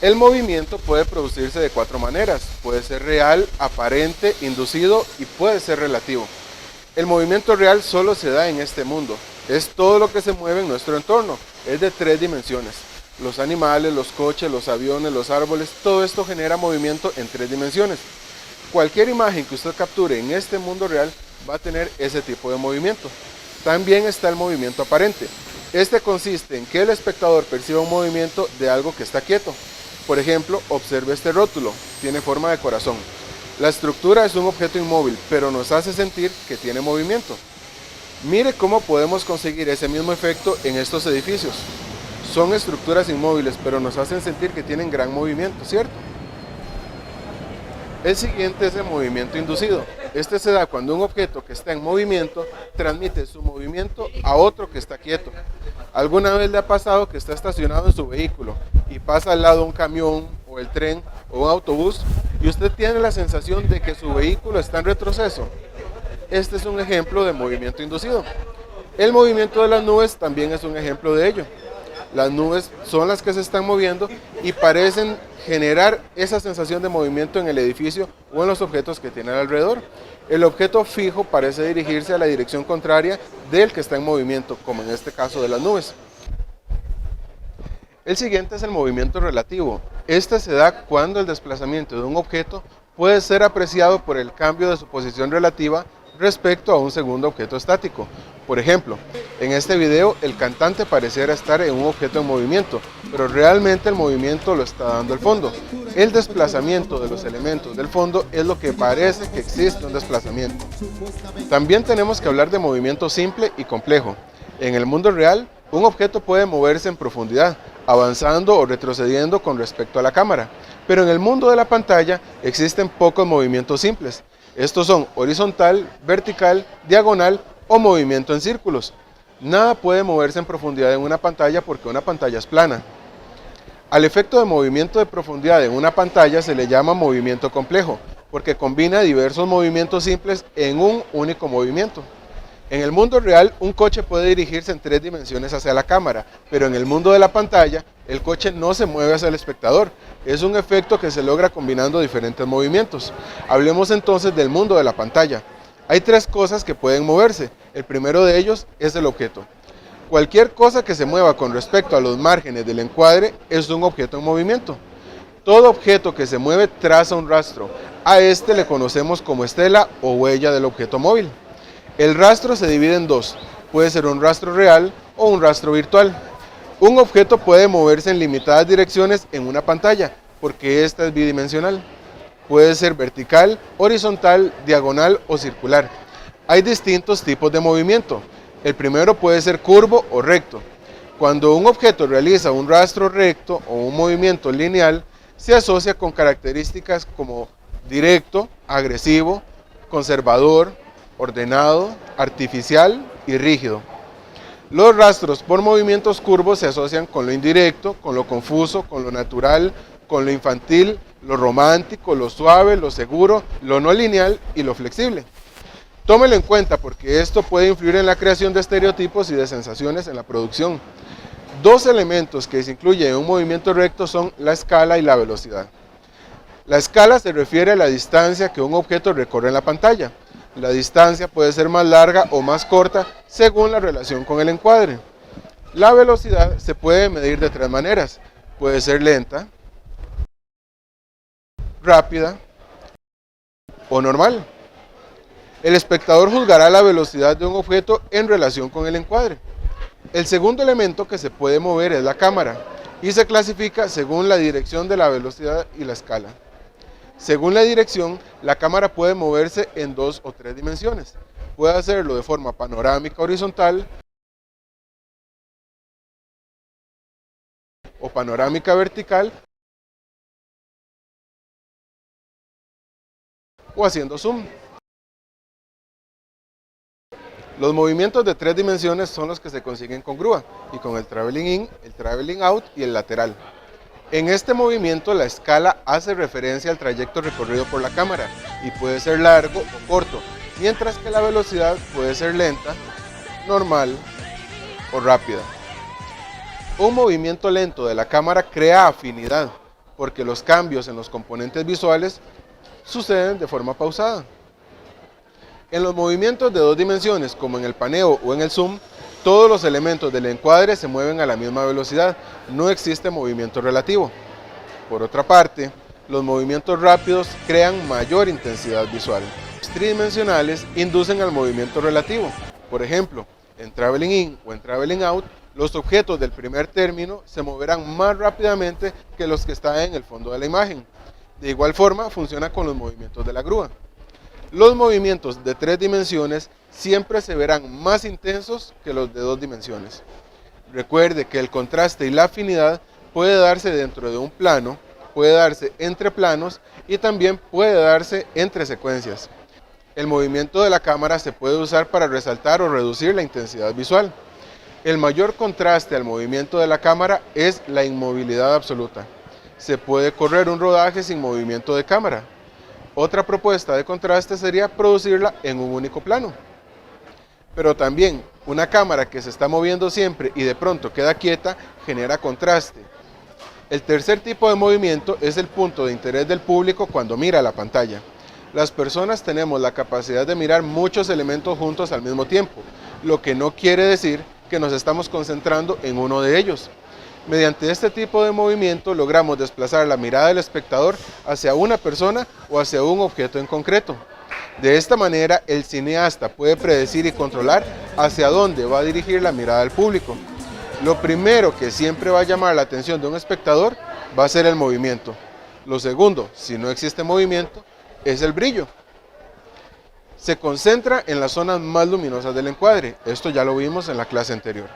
El movimiento puede producirse de 4 maneras. Puede ser real, aparente, inducido y puede ser relativo. El movimiento real solo se da en este mundo. Es todo lo que se mueve en nuestro entorno. Es de 3 dimensiones. Los animales, los coches, los aviones, los árboles, todo esto genera movimiento en 3 dimensiones. Cualquier imagen que usted capture en este mundo real va a tener ese tipo de movimiento. También está el movimiento aparente. Este consiste en que el espectador perciba un movimiento de algo que está quieto. Por ejemplo, observe este rótulo, tiene forma de corazón. La estructura es un objeto inmóvil, pero nos hace sentir que tiene movimiento. Mire cómo podemos conseguir ese mismo efecto en estos edificios. Son estructuras inmóviles, pero nos hacen sentir que tienen gran movimiento, ¿cierto? El siguiente es el movimiento inducido. Este se da cuando un objeto que está en movimiento transmite su movimiento a otro que está quieto. ¿Alguna vez le ha pasado que está estacionado en su vehículo y pasa al lado un camión o el tren o un autobús y usted tiene la sensación de que su vehículo está en retroceso? Este es un ejemplo de movimiento inducido. El movimiento de las nubes también es un ejemplo de ello. Las nubes son las que se están moviendo y parecen generar esa sensación de movimiento en el edificio o en los objetos que tienen alrededor. El objeto fijo parece dirigirse a la dirección contraria del que está en movimiento, como en este caso de las nubes. El siguiente es el movimiento relativo. Este se da cuando el desplazamiento de un objeto puede ser apreciado por el cambio de su posición relativa respecto a un segundo objeto estático. Por ejemplo, en este video el cantante pareciera estar en un objeto en movimiento, pero realmente el movimiento lo está dando el fondo. El desplazamiento de los elementos del fondo es lo que parece que existe un desplazamiento. También tenemos que hablar de movimiento simple y complejo. En el mundo real, un objeto puede moverse en profundidad, avanzando o retrocediendo con respecto a la cámara, pero en el mundo de la pantalla existen pocos movimientos simples. Estos son horizontal, vertical, diagonal o movimiento en círculos. Nada puede moverse en profundidad en una pantalla porque una pantalla es plana. Al efecto de movimiento de profundidad en una pantalla se le llama movimiento complejo, porque combina diversos movimientos simples en un único movimiento. En el mundo real, un coche puede dirigirse en 3 dimensiones hacia la cámara, pero en el mundo de la pantalla, el coche no se mueve hacia el espectador. Es un efecto que se logra combinando diferentes movimientos. Hablemos entonces del mundo de la pantalla. Hay 3 cosas que pueden moverse. El primero de ellos es el objeto. Cualquier cosa que se mueva con respecto a los márgenes del encuadre es un objeto en movimiento. Todo objeto que se mueve traza un rastro. A este le conocemos como estela o huella del objeto móvil. El rastro se divide en 2, puede ser un rastro real o un rastro virtual. Un objeto puede moverse en limitadas direcciones en una pantalla, porque esta es bidimensional. Puede ser vertical, horizontal, diagonal o circular. Hay distintos tipos de movimiento. El primero puede ser curvo o recto. Cuando un objeto realiza un rastro recto o un movimiento lineal, se asocia con características como directo, agresivo, conservador, ordenado, artificial y rígido. Los rastros por movimientos curvos se asocian con lo indirecto, con lo confuso, con lo natural, con lo infantil, lo romántico, lo suave, lo seguro, lo no lineal y lo flexible. Tómelo en cuenta porque esto puede influir en la creación de estereotipos y de sensaciones en la producción. 2 elementos que se incluyen en un movimiento recto son la escala y la velocidad. La escala se refiere a la distancia que un objeto recorre en la pantalla. La distancia puede ser más larga o más corta según la relación con el encuadre. La velocidad se puede medir de 3 maneras. Puede ser lenta, rápida o normal. El espectador juzgará la velocidad de un objeto en relación con el encuadre. El segundo elemento que se puede mover es la cámara y se clasifica según la dirección de la velocidad y la escala. Según la dirección, la cámara puede moverse en 2 o 3 dimensiones. Puede hacerlo de forma panorámica horizontal o panorámica vertical o haciendo zoom. Los movimientos de 3 dimensiones son los que se consiguen con grúa y con el traveling in, el traveling out y el lateral. En este movimiento la escala hace referencia al trayecto recorrido por la cámara y puede ser largo o corto, mientras que la velocidad puede ser lenta, normal o rápida. Un movimiento lento de la cámara crea afinidad. porque los cambios en los componentes visuales suceden de forma pausada. En los movimientos de dos dimensiones, como en el paneo o en el zoom, todos los elementos del encuadre se mueven a la misma velocidad, no existe movimiento relativo. Por otra parte, los movimientos rápidos crean mayor intensidad visual. Los tridimensionales inducen al movimiento relativo. Por ejemplo, en traveling in o en traveling out, los objetos del primer término se moverán más rápidamente que los que están en el fondo de la imagen. De igual forma, funciona con los movimientos de la grúa. Los movimientos de 3 dimensiones siempre se verán más intensos que los de 2 dimensiones. Recuerde que el contraste y la afinidad puede darse dentro de un plano, puede darse entre planos y también puede darse entre secuencias. El movimiento de la cámara se puede usar para resaltar o reducir la intensidad visual. El mayor contraste al movimiento de la cámara es la inmovilidad absoluta. Se puede correr un rodaje sin movimiento de cámara. Otra propuesta de contraste sería producirla en un único plano. Pero también una cámara que se está moviendo siempre y de pronto queda quieta genera contraste. El tercer tipo de movimiento es el punto de interés del público cuando mira la pantalla. Las personas tenemos la capacidad de mirar muchos elementos juntos al mismo tiempo, lo que no quiere decir que nos estamos concentrando en uno de ellos. Mediante este tipo de movimiento logramos desplazar la mirada del espectador hacia una persona o hacia un objeto en concreto. De esta manera, el cineasta puede predecir y controlar hacia dónde va a dirigir la mirada del público. Lo primero que siempre va a llamar la atención de un espectador va a ser el movimiento. Lo segundo, si no existe movimiento, es el brillo. Se concentra en las zonas más luminosas del encuadre. Esto ya lo vimos en la clase anterior.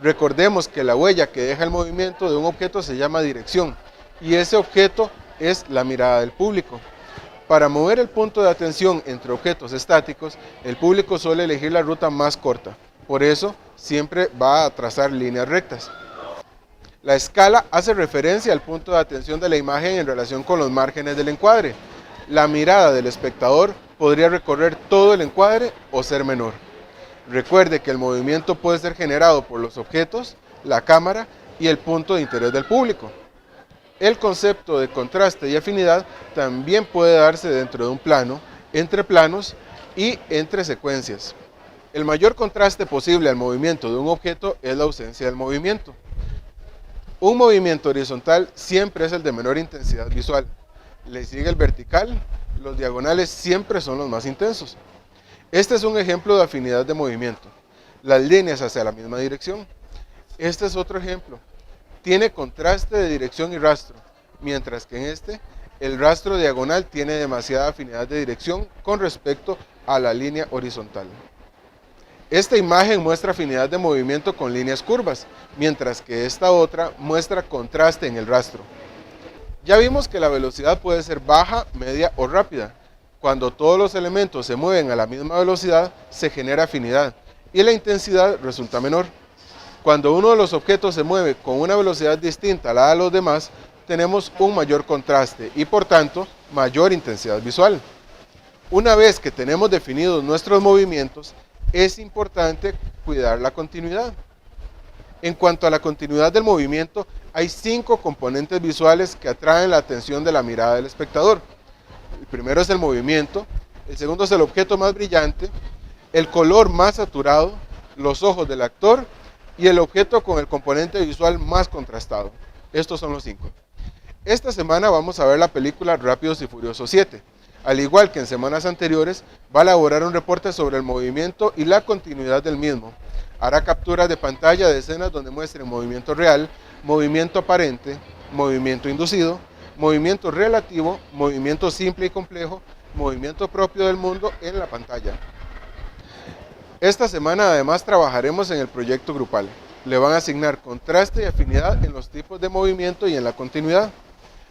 Recordemos que la huella que deja el movimiento de un objeto se llama dirección y ese objeto es la mirada del público. Para mover el punto de atención entre objetos estáticos, el público suele elegir la ruta más corta. Por eso, siempre va a trazar líneas rectas. La escala hace referencia al punto de atención de la imagen en relación con los márgenes del encuadre. La mirada del espectador podría recorrer todo el encuadre o ser menor. Recuerde que el movimiento puede ser generado por los objetos, la cámara y el punto de interés del público. El concepto de contraste y afinidad también puede darse dentro de un plano, entre planos y entre secuencias. El mayor contraste posible al movimiento de un objeto es la ausencia del movimiento. Un movimiento horizontal siempre es el de menor intensidad visual. Le sigue el vertical, los diagonales siempre son los más intensos. Este es un ejemplo de afinidad de movimiento. Las líneas hacia la misma dirección. Este es otro ejemplo. Tiene contraste de dirección y rastro, mientras que en este, el rastro diagonal tiene demasiada afinidad de dirección con respecto a la línea horizontal. Esta imagen muestra afinidad de movimiento con líneas curvas, mientras que esta otra muestra contraste en el rastro. Ya vimos que la velocidad puede ser baja, media o rápida. Cuando todos los elementos se mueven a la misma velocidad, se genera afinidad y la intensidad resulta menor. Cuando uno de los objetos se mueve con una velocidad distinta a la de los demás, tenemos un mayor contraste y por tanto mayor intensidad visual. Una vez que tenemos definidos nuestros movimientos, es importante cuidar la continuidad. En cuanto a la continuidad del movimiento, hay 5 componentes visuales que atraen la atención de la mirada del espectador. El primero es el movimiento, el segundo es el objeto más brillante, el color más saturado, los ojos del actor y el objeto con el componente visual más contrastado. Estos son los 5. Esta semana vamos a ver la película Rápidos y Furiosos 7. Al igual que en semanas anteriores, va a elaborar un reporte sobre el movimiento y la continuidad del mismo. Hará capturas de pantalla de escenas donde muestren movimiento real, movimiento aparente, movimiento inducido, movimiento relativo, movimiento simple y complejo, movimiento propio del mundo en la pantalla. Esta semana además trabajaremos en el proyecto grupal. Le van a asignar contraste y afinidad en los tipos de movimiento y en la continuidad.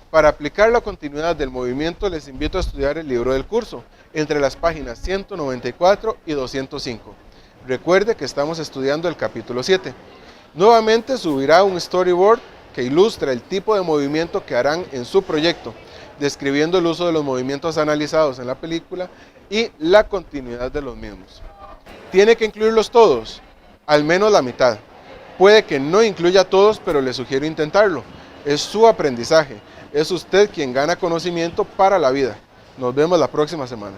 Para aplicar la continuidad del movimiento les invito a estudiar el libro del curso, entre las páginas 194 y 205. Recuerde que estamos estudiando el capítulo 7. Nuevamente subirá un storyboard que ilustra el tipo de movimiento que harán en su proyecto, describiendo el uso de los movimientos analizados en la película y la continuidad de los mismos. ¿Tiene que incluirlos todos? Al menos la mitad. Puede que no incluya todos, pero le sugiero intentarlo. es su aprendizaje, es usted quien gana conocimiento para la vida. Nos vemos la próxima semana.